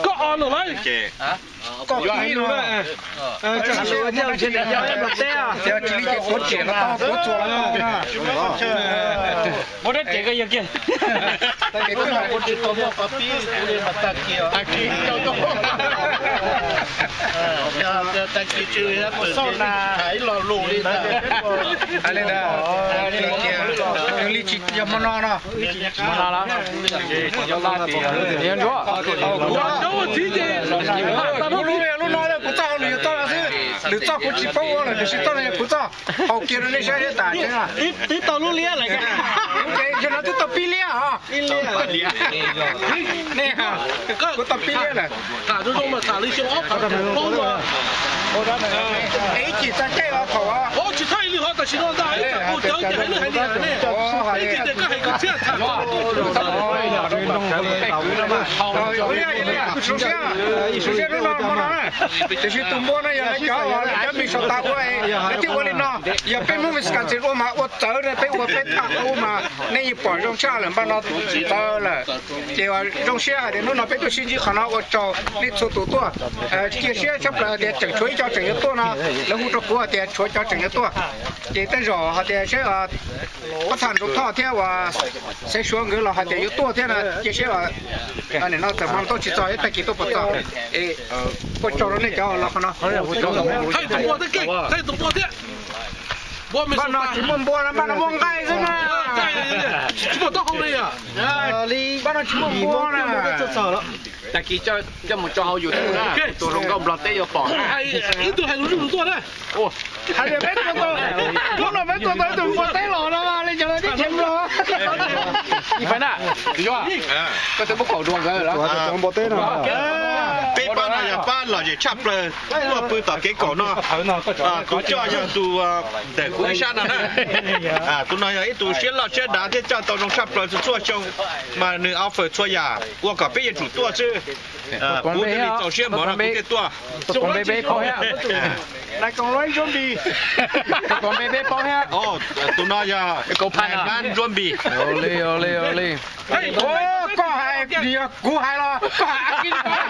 có on rồi đấy có gì nữa đấy chắc là nhau trên này nhau em làm té à chỉ đi cái cuốn chuyện nó cuốn chùa là một đấy chỉ cái gì kia cái cuốn này cuốn chuyện có mua có pi cuốn mặt ta kia cho ta kia chơi á sau là thấy lò lù đi ta anh lên đây cái ly chít giờ món nó lắm giờ ra thì tiền đó đâu chỉ thế lúc nói là不照你照是你照过几包了你是照了也不照好给人那些打钱啊你到路里来个这那就到比例啊比例那个我到比例了打这种嘛打了一些哦打的包了我打的哎几张这个头啊哦几太厉害的形状大哎我讲的还厉害呢哦哎这个还个这样子首先那么难，就是东坡那样来搞啊，人没说打过来，那就我的呢，也被我们干这我嘛，我走了被我被打我嘛，那一把扔下了，把那走了，结果扔下的，那被个星期可能我找你做多多，这些差不多的整出一家整一多呢，然后这过的出一家整一多，这等着还得些啊，我谈着他天我，谁说我了还得有多天呢，这些啊，你那怎么都去找一带几多不找，哎。我找了那家了，可能。太多的给，太多的。我们说那什么波了，把那往盖是吗？什么到后面呀？把那什么波了？就走了。但其實一冇做好要做啦，做龍咁落地要放。係呢度係龍呢度多咧。哦，係啊，咩做到？咁落咩做到度放低落啦嘛？你就嚟啲錢咯。你份啊？你做啊？ก็จะไม่ขอดวงกันแล้วดวงบ่เต้นอ่ะเป็นบ้านอะไรบ้านเราจะชับเลยว่าปืนต่อเก๋ก่อนเนาะตัวจ่ออย่างตัวแต่คุยชาตินะตัวน้อยไอ้ตัวเชี่ยเราเชี่ยด่าที่เจ้าตัวลงชับเลยจะช่วยชงมาหนึ่งอัลเฟอร์ช่วยยาว่ากับเป็นจุดตัวชื่อกูจะมีเจ้าเชี่ยหมอนะกูเก็บตัวส่งไปเบ้เขาฮะนายกองร้อยจอมบีกองเบ้เขาฮะอ๋อตัวน้อยก็พันบ้านจอมบีโอเล่โอเล่โอเล่โอ้ก็ให้ดีกูให้ละก็ให้กินบ้าน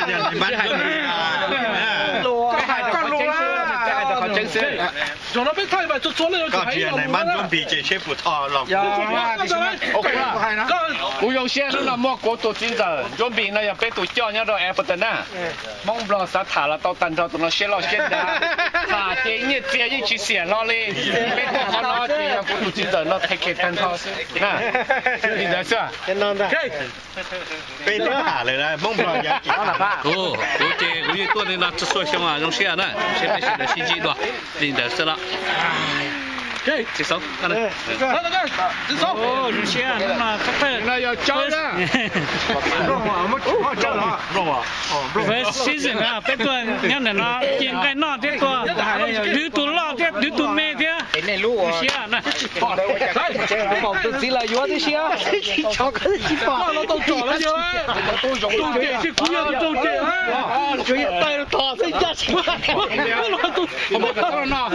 จอมบีก็ให้ก็รู้ละ做那边太慢，做那个就还有。慢中比这些不错了。OK 啦。我有些那么过度精神，中比那要被都叫人家到 app 的呢。蒙不了啥塔了，到单朝都能写了写的。塔这一这一去写了嘞，被都好了，这样过度精神那太给单朝。那，你的是吧？真的。被都塔来了，蒙不了人家。哦，我这多的那只说想啊，用写呢，现在写的信息多。领的是了，对，接手，看来，接手，哦，这些啊，那要交的，让我交了，让我，哦，season 啊，别多，娘的那应该那这个，绿度老的，绿度美的，这些啊，那，宝都进来有这些啊，巧克力鸡巴，那都找了就，都这些姑娘都这啊，就带着他在家去，那都，我们看到那，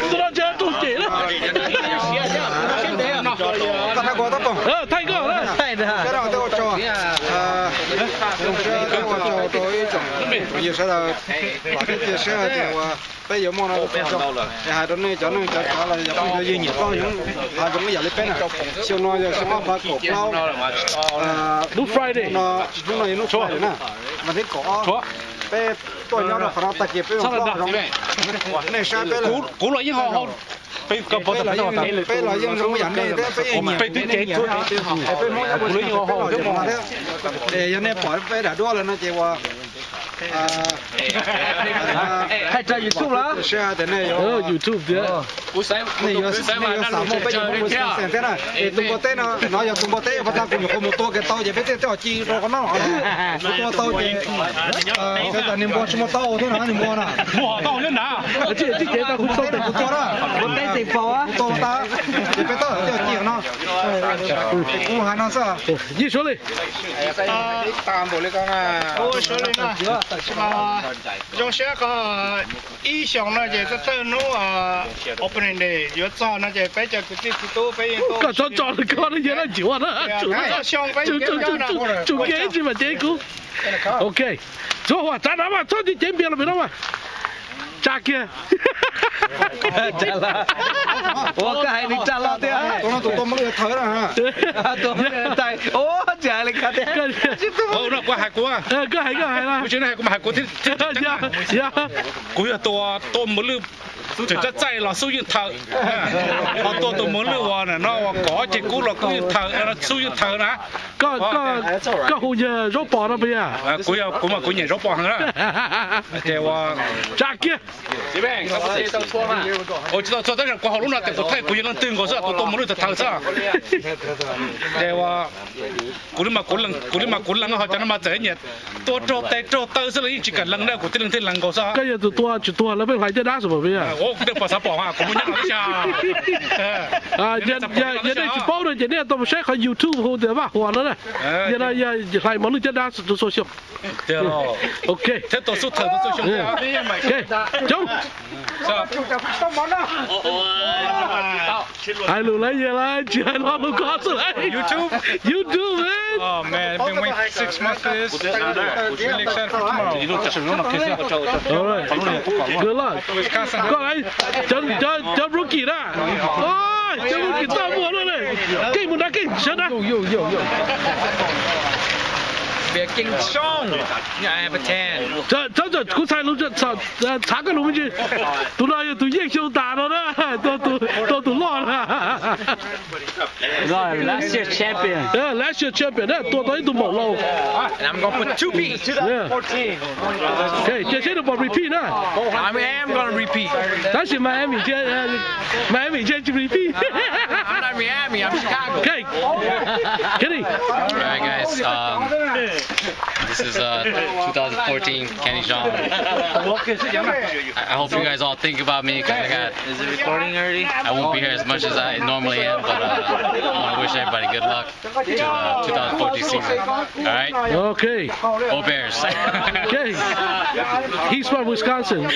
知道这都这了。泰國得噃，泰國啦，係的，嗰度都做用車跟我做到一種，有時候話啲嘅車就話，比如望到都做，你係到呢就呢就搞啦，入邊就要熱光樣，係咁入呢邊啊，少耐就少發國包，no Friday，no Friday 呢，或者國，被多樣的可能特別比較多，那山被了，古來英好。被個波特被來應種人哋都被人被啲幾多被摸一個女我好都冇得人哋擺飛嚟多啦那就話係在 YouTube 啦是啊等你有 YouTube 的不使你有三毛被人摸成天啦東國爹呢嗱有東國爹不但佢有咁多嘅刀也俾啲刀知道咁樣好多刀嘅現在你摸什麼刀都拿你摸啦摸刀你拿這幾個好刀的不錯啦地方啊，多大？你別到有幾人咯？估下那啥。你说嘞？大部那个啊。我说的呢，用些个意向呢，就是走路啊，opening day，有早那就比较自己多比多。个早早的搞的原来就完了，就给你们这个。OK， 说话咱俩嘛，早就见面了没了嘛？扎个。trả là ủa cái này trả là thế à tôi mới thở rồi hả tôi tay ủa trả lại cái thế nó qua hải của cái hải là cái này cũng hải của thế cũng là tôi mới lưu chỉ cho chạy là số yên thở tôi mới lưu vào này nó có chỉ cũng là cũng thở nó số yên thở nè có hồ giờ rốt bò đó bây giờ cũng mà cũng nhảy rốt bò hơn đó để vào扎个。我知道，但是过好路那我太古人能等我说，我没路在头上。对哇，古人嘛古人好像那么这年，多做带做都是了一起个人呢，古人在人高上。这也就多就多了，被来这拿什么呗呀？我不得把啥包啊，我们娘一下。啊，也得去包的，今天都不是看 YouTube 或者吧，完了呢。也那也来忙了这拿是做social。对喽。OK。这多数头都做兄弟啊。OK， 走。I look like you like Jen on the castle. YouTube, man. Oh man, I've been waiting 6 months for this. Really excited for tomorrow. All right. Good luck. Go ahead. Cho rookie đó. Ôi, cho rookie tao mua luôn này. Kinh một đá kinh, sao đó? Biệt kinh song. I have a 10.这古菜路这查个路去，都那都英雄打了呢，都落了。Last year champion. Yeah, last year champion. 那多到都冇漏。And I'm gonna put 2P. 2014. Okay, 这些都不 repeat 呢。I am gonna repeat. 但是 Miami 就 repeat. I'm not Miami. I'm Chicago. Okay. Kenny. All right, guys. This is 2014 Kenny Jean. I hope you guys all think about me because Is it recording already? I won't be here as much as I normally am, but I want to wish everybody good luck to the 2014 season. All right? Okay. Go Bears. Okay. He's from Wisconsin.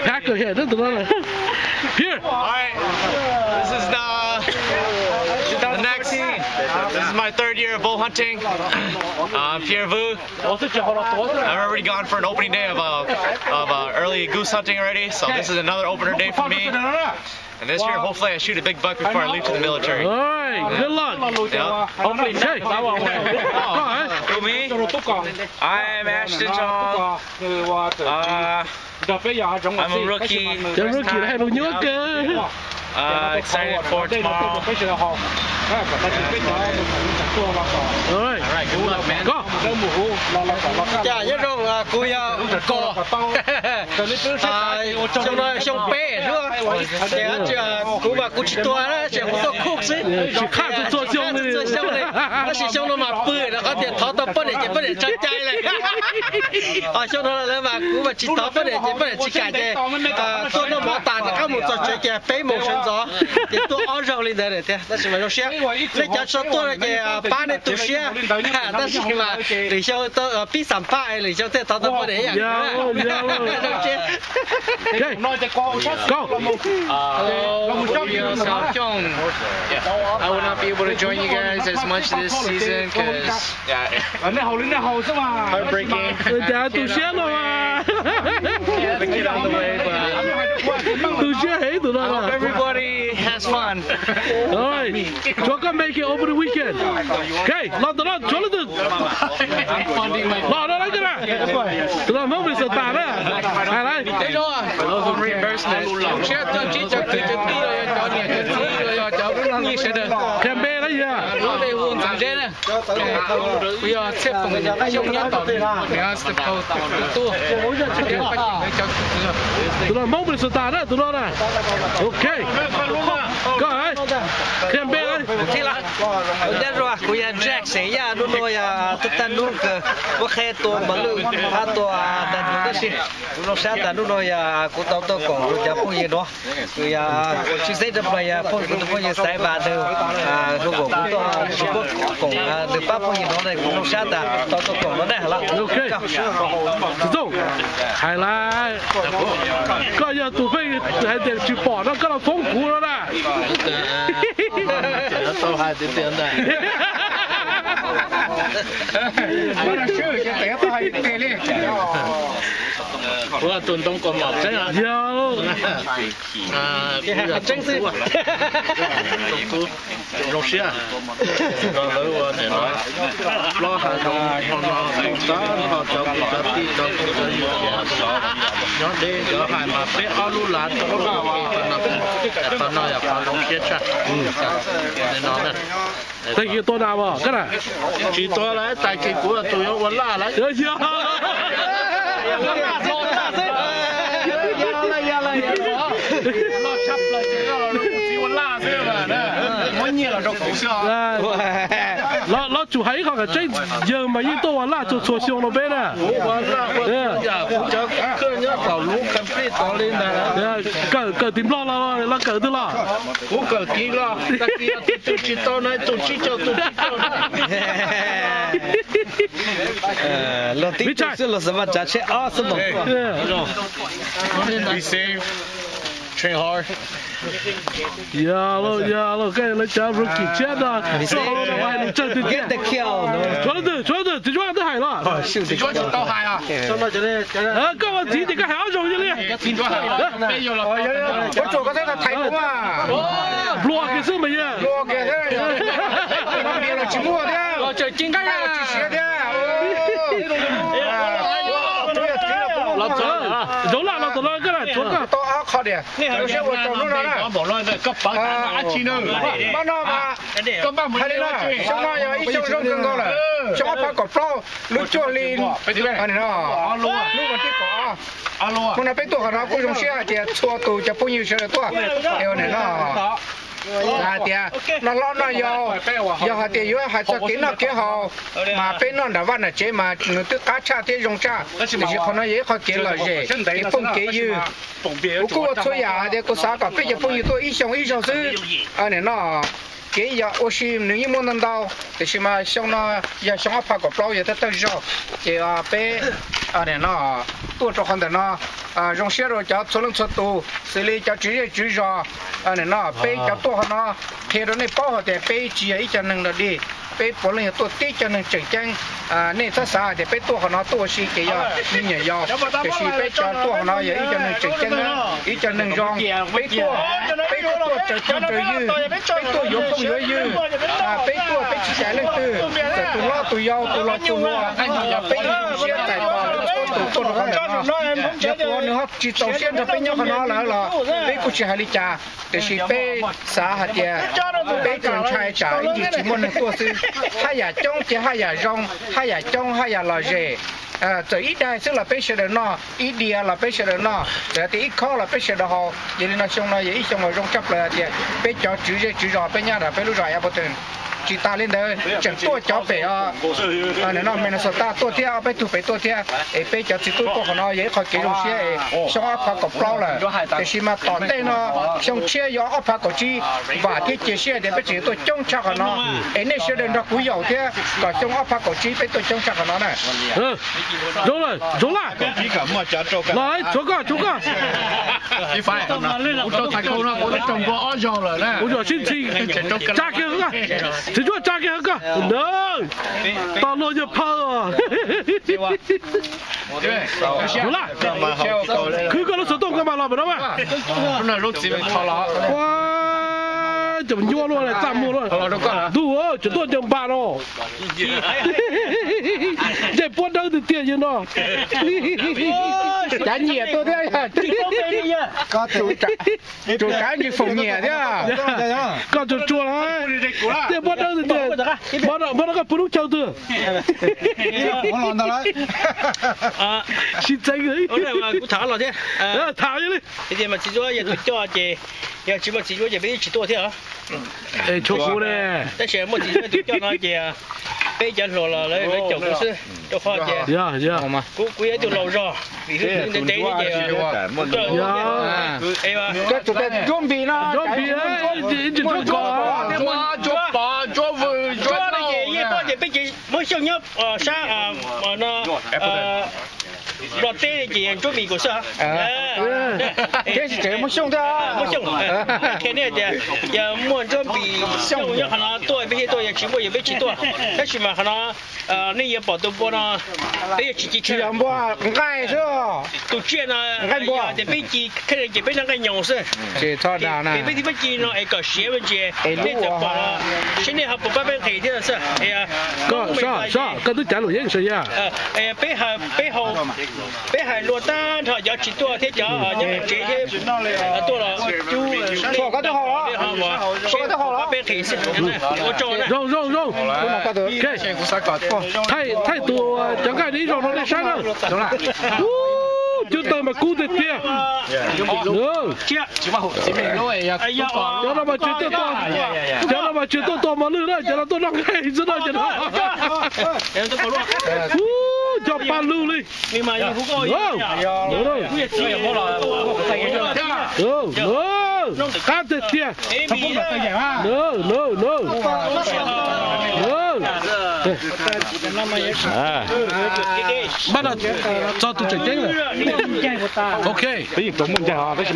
Packer here. Here. All right. This is the next. This is my 3rd year of bow hunting. I'm Pierre Vu. I've already gone for an opening day of early goose hunting already, so this is another opener day for me. And this year, hopefully, I shoot a big buck before I leave to the military. All right. Good luck. Yeah. Hopefully, okay. Who, me? I'm Ashton John. I'm a rookie. The rookie hay đồ nhớ cơ. Excited for tomorrow. All right. Good luck, man. Go. Dạ, nhớ rồi cùi cò. Trong đó xong bé nữa. Để cú mà cú chỉ toa đó, chỉ có khúc xí. Chỉ khác cho做兄弟。nó chỉ xong nó mà bự nó có thể tháo tập bất để chơi chay này. Xong đó là mà cú mà chỉ tháo bất để chỉ cài chơi. Tôi nó bỏ tàn các một trò chơi kia bé một sân gió. Thì tôi ăn rau lên đây thế. Đó là nó xe. Lấy cho số tôi là cái ba này tôi xe. Đó là mà để cho tôi pi sắm phải để cho tôi tháo tập bất để vậy. Okay. Go. Hello, South Jong. I will not be able to join you guys as much this season because heartbreaking. Tụi xe rồi mà. Had to get out of the way, but Tụi xe hết tụi I hope nó. everybody has fun. All right. Cho các make it over the weekend. Okay. Lo tụi nó cho nó được. I'm funding my Lo nó lấy cái này. Tụi nó không bị sợ tàn á. À đây. local reimbursement. Campaign đấy à. We are tipping Tụi nó không bị sợ tàn á. Tụi nó này. Okay. Go ahead. Campaign đấy. thế là đây rồi cô ya Jack sẽ ya nó nói ya tất cả nó cái có khe to mà lư ha to đàn nó xí nó sao đàn nó nói ya cô tao tao còn rồi chả phong gì đó rồi ya chỉ thấy được là ya phong gì sai và đều rồi cô tao còn được ba phong gì đó này cũng sao đàn tao tao còn nó đây hả OK 子忠係啦嗰日杜飛喺地住房啦嗰度風鼓啦啦都係啲點咧我那手就得到还得嘞我tun東個毛真啊有真是老師啊個女喎你攞攞下個我就啲就有啲就係嘛俾阿魯蘭都攞翻入翻東西出你攞咩得幾多大喎嗰度最多咧大旗鼓啊都有我拉啦攞住喺個最又咪要多話拉做錯上路邊啦，個點攞啦，攞個得啦，我個幾啦，但係都知道呢，都知道。老弟就是了什么价钱啊什么 Be safe, train hard. 呀咯，跟人家 rookie 接的，你這對嘅， get the kill 做得，這種都係啦，做就到係啊，咁我自己個係做嘅咧，我做個這個台風啊，落嘅是乜嘢？落嘅係，旁邊了寂寞的，我就應該還有這些的，走啦，個啦，做個。到阿靠的，有些我找路上了。無論係急把阿錢咯，慢到嘛，咁把門係啦，相當有一小時更高了，小拍個包，路做林，係呢，阿路啊，路個啲個，阿路啊，我那邊多可能嗰種些嘅錯度就不要寫得多，有呢啦。啊爹，那老那要下爹有还在给那给好，嘛被那那完了这嘛，你都嘎差的用啥，就是可能也好给了些，给风给有，我给我做呀的，个啥个，别就风有多一小时，啊你那。给呀，我是你没能到，就是嘛，像那也像我拍个包也得到少，这啊被啊那多着很的那用些肉叫做能做多，所以叫直接煮上那被叫多很那，贴着那包好的被只一家能了的。被不能多对着能整整那这啥的被多很多多是给要你也要，就是被叫多很多也一家能整整呢，一家能让被多整整着有，被多有风有有被多被起来了都老都要被现在都了很多，结果你看只到现在被人很多来了，被过去还里家，就是被啥哈的，被警察查，一直么能多是。还呀种的还呀种，还呀种还呀老热，这一代是了被写的那，一年了被写的那，这第一考了被写的好，因为那乡了也一乡我种着了的，被叫直接被伢的被路上也不等。chỉ ta lên đây chẳng tôi cháu về nên nó mình là ta tôi theo bây tụi phải tôi theo bây giờ chỉ tôi có nó dễ khỏi cái đồng xe xong áp phá cọc bao là để khi mà tỏ đây nó xong xe gió áp phá cọc chi và cái chiếc xe để bây giờ tôi trông chắc của nó nên xe đến nó cúi dầu thế còn xong áp phá cọc chi bây tôi trông chắc của nó này rồi lại chỗ cái你快，我做太高啦，我都中過安裝了咧。我做先揸嘅嗰個，只做揸嘅嗰個，no， 到路就跑啊。好啦，佢嗰度手動幹嘛攞唔到啊？那路子咪跑啦。哇，就唔要落嚟站冇咯，都哦，就多正八咯。這波燈都跌咗咯。咱也都這樣，做趕緊封嘢的，搞就做了，這波燈都跌，冇那個不能交的。我攞到啦。啊，是真嘅。我哋話估查落啫，查咗咧。你哋咪接咗嘢，做咗嘢，又接咪接咗嘢俾你切多啲啊。哎，出苦嘞。但是我只是叫那些，被人落了来做故事，做花姐。呀呀。古也就老热，你看你得一点。呀。哎嘛。这就在装逼啦，装逼哎，一直做搞啊。做那些一般就被这没想要啥那落地的人做美国啥？这是这么凶的，没凶，肯定的，也没做比凶要可能多一些多也全部也被吃多，但是嘛可能那也保都不能，被自己吃。全部爱是。都这呢，也被鸡，可能也被那个鸟是。这操蛋呢？被鸡呢，一个学问节，那就把了，现在还不把被黑的是，哎呀，啥，跟都讲录音是呀。哎呀，北海落单，他要吃多少天讲啊？你们这些多了就说个都好了，说个都好了。被黑死，我找呢。肉，太多，讲看你肉在山上，走了。就当嘛估的爹，哎呀，叫他们绝对多嘛路了，叫他多让开，知道叫他。叫半路哩。你妈有不够呀？干的爹。bắt đầu cho tôi chạy tiếng rồi. Ok.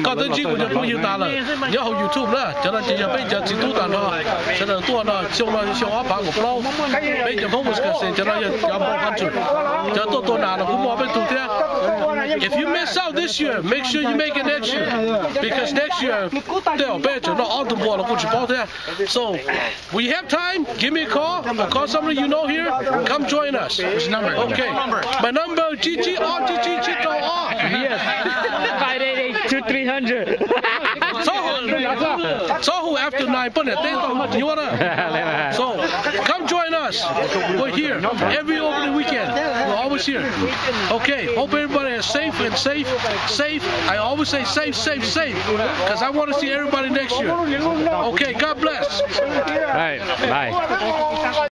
Có tới chỉ của nhà phong ta là nhớ học YouTube đó, cho nên chỉ giờ bây giờ chỉ tu tàn thôi, cho nên tu nó xong áp phá của flow. Bây giờ phong một cái gì cho nó giờ bao quan trọng, cho tôi nào là cũng mua bên tu thế. If you miss out this year, make sure you make it next year, because next year they'll bet you not all the ball cũng chỉ bao thế. So we have time. Give me a call. I'll call somebody you know here. Come join us. Which number? Okay. My number GG on GG Chico on. Yes. 588-2300. Soho after 9 punnet. You wanna? So come join us. We're here every opening weekend. We're always here. Okay. Hope everybody is safe. I always say safe. Because I want to see everybody next year. Okay. God bless. Right. Bye.